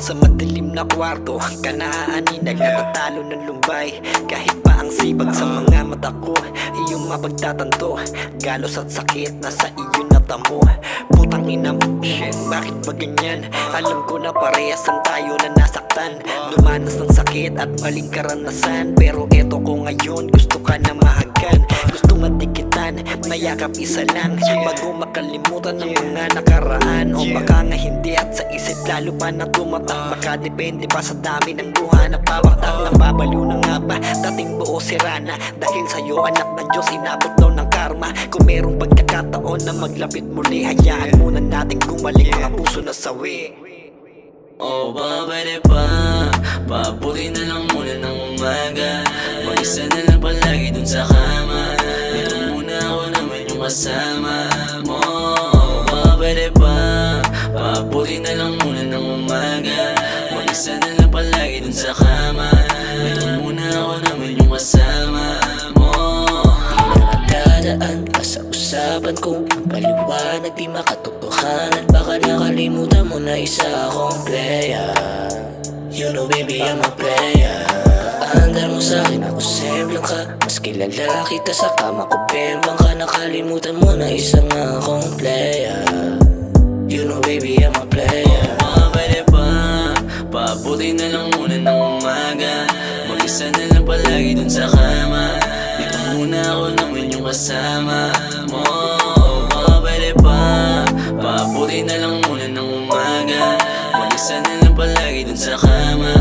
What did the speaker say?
Sa madilim na kwarto, kanaaninag natatalo ng lumbay. Kahit pa ang sibag sa mga mata ko, iyong mapagtatanto. Galos at sakit, nasa iyo natamo. Putang ina mo, shit, bakit ba ganyan? Alam ko na parehas ang tayo na nasaktan. Dumanas ng sakit at maling karanasan, pero eto ko ngayon, gusto ka na mahagan. Gusto madikitan, mayakap isa lang, bago makalimutan ng mga nakaraan. O baka nga hindi at sa isip lalo pa na tumatak. Makadepende pa sa dami ng duha na pabaktak. Nababaliw na nga ba, dating buo sira na. Dahil sa'yo anak ng Diyos, inabot daw ng karma. Kung merong pagkakataon na maglapit muli, hayaan muna nating gumaling mga puso na sawi. Oh, baka pwede pa pabuti na lang muna ng umaga. Mag-isa na lang palagi dun sa kama. Dito muna ako naman yung kasama mo. Oh, baka pwede pa pabuti na lang muna ng umaga. Mag-isa na lang palagi dun sa kama. Dito muna ako naman yung kasama mo. Dadaan ka sa usapan ko, paliwanag di makatotohanan. Baka nakalimutan mo na isa akong player. You know baby I'm a player. Paandar mo sa'kin ako semblang ka. Mas kilala kita sa kama ko, bembang ka. Nakalimutan mo na isa nga akong player. You know baby I'm a player. Baka pwede pa pabuti na lang muna ng umaga. Mag-isa na lang palagi dun sa kama. Dito muna ako naman yung kasama mo. Baka pwede pa pabuti na lang muna ng umaga. Mag-isa na lang palagi dun sa kama.